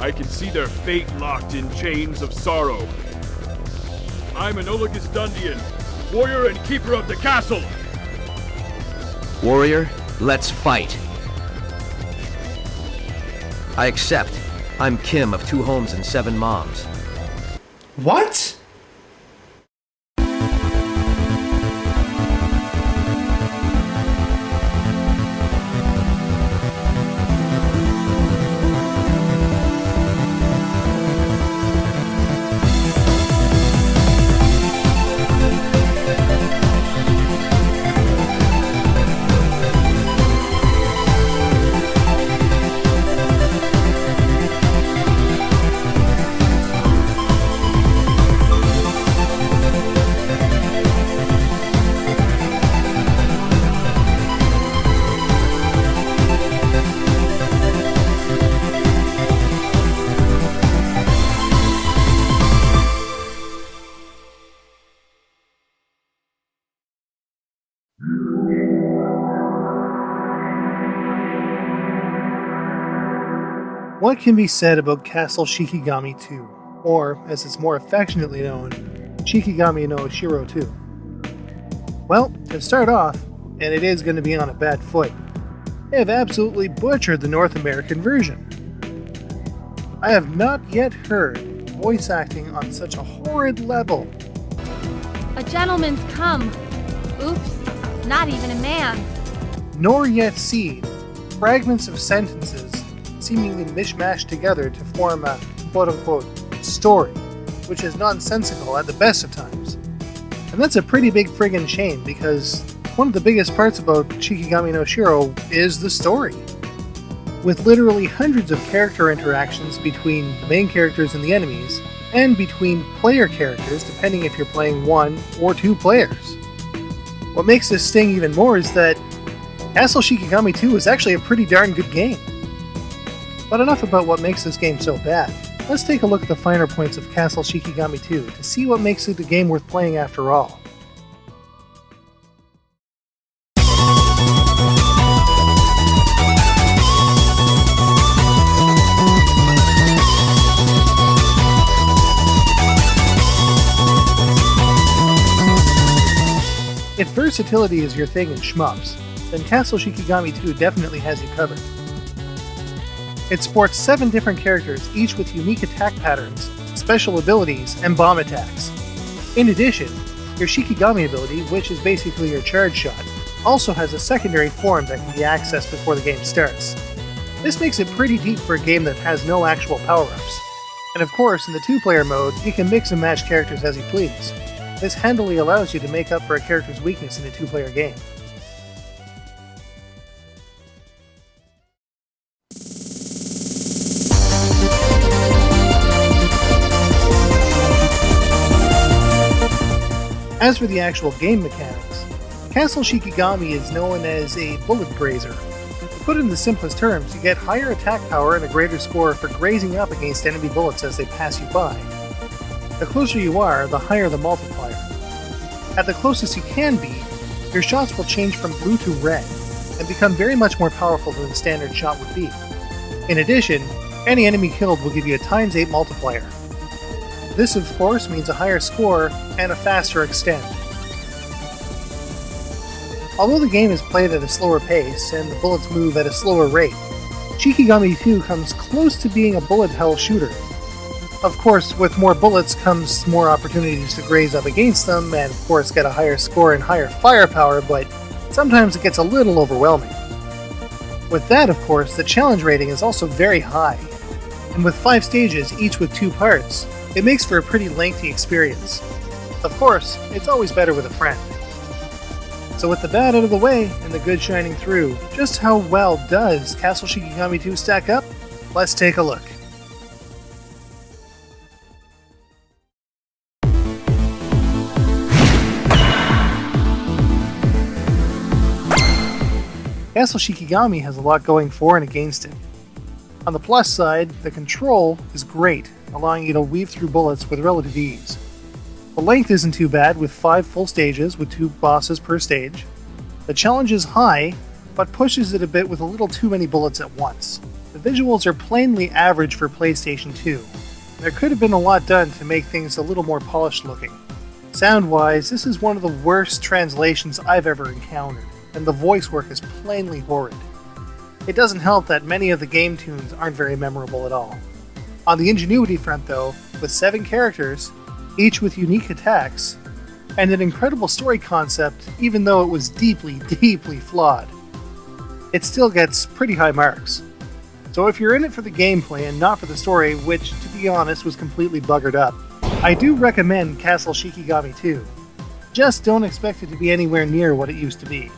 I can see their fate locked in chains of sorrow. I'm Enolicus Dundian, warrior and keeper of the castle. Warrior, let's fight. I accept. I'm Kim of 2 homes and 7 moms. What? What can be said about Castle Shikigami 2, or, as it's more affectionately known, Shikigami no Shiro 2? Well, to start off, and it is going to be on a bad foot, they have absolutely butchered the North American version. I have not yet heard voice acting on such a horrid level. A gentleman's come. Oops, not even a man. Nor yet seen fragments of sentences seemingly mishmashed together to form a quote-unquote story, which is nonsensical at the best of times. And that's a pretty big friggin' shame, because one of the biggest parts about Shikigami no Shiro is the story. With literally hundreds of character interactions between the main characters and the enemies, and between player characters, depending if you're playing 1 or 2 players. What makes this sting even more is that Castle Shikigami 2 is actually a pretty darn good game. But enough about what makes this game so bad. Let's take a look at the finer points of Castle Shikigami 2 to see what makes it a game worth playing after all. If versatility is your thing in shmups, then Castle Shikigami 2 definitely has you covered. It sports 7 different characters, each with unique attack patterns, special abilities, and bomb attacks. In addition, your Shikigami ability, which is basically your charge shot, also has a secondary form that can be accessed before the game starts. This makes it pretty deep for a game that has no actual power-ups. And of course, in the 2-player mode, you can mix and match characters as you please. This handily allows you to make up for a character's weakness in a 2-player game. As for the actual game mechanics, Castle Shikigami is known as a bullet grazer. To put it in the simplest terms, you get higher attack power and a greater score for grazing up against enemy bullets as they pass you by. The closer you are, the higher the multiplier. At the closest you can be, your shots will change from blue to red, and become very much more powerful than the standard shot would be. In addition, any enemy killed will give you a ×8 multiplier. This, of course, means a higher score and a faster extend. Although the game is played at a slower pace and the bullets move at a slower rate, Shikigami 2 comes close to being a bullet hell shooter. Of course, with more bullets comes more opportunities to graze up against them, and of course get a higher score and higher firepower, but sometimes it gets a little overwhelming. With that, of course, the challenge rating is also very high, and with 5 stages, each with 2 parts, it makes for a pretty lengthy experience. Of course, it's always better with a friend. So with the bad out of the way and the good shining through, just how well does Castle Shikigami 2 stack up? Let's take a look. Castle Shikigami has a lot going for and against it. On the plus side, the control is great, allowing you to weave through bullets with relative ease. The length isn't too bad, with 5 full stages with 2 bosses per stage. The challenge is high, but pushes it a bit with a little too many bullets at once. The visuals are plainly average for PlayStation 2. There could have been a lot done to make things a little more polished looking. Sound-wise, this is one of the worst translations I've ever encountered, and the voice work is plainly horrid. It doesn't help that many of the game tunes aren't very memorable at all. On the ingenuity front though, with 7 characters, each with unique attacks, and an incredible story concept even though it was deeply, deeply flawed, it still gets pretty high marks. So if you're in it for the gameplay and not for the story, which, to be honest, was completely buggered up, I do recommend Castle Shikigami 2. Just don't expect it to be anywhere near what it used to be.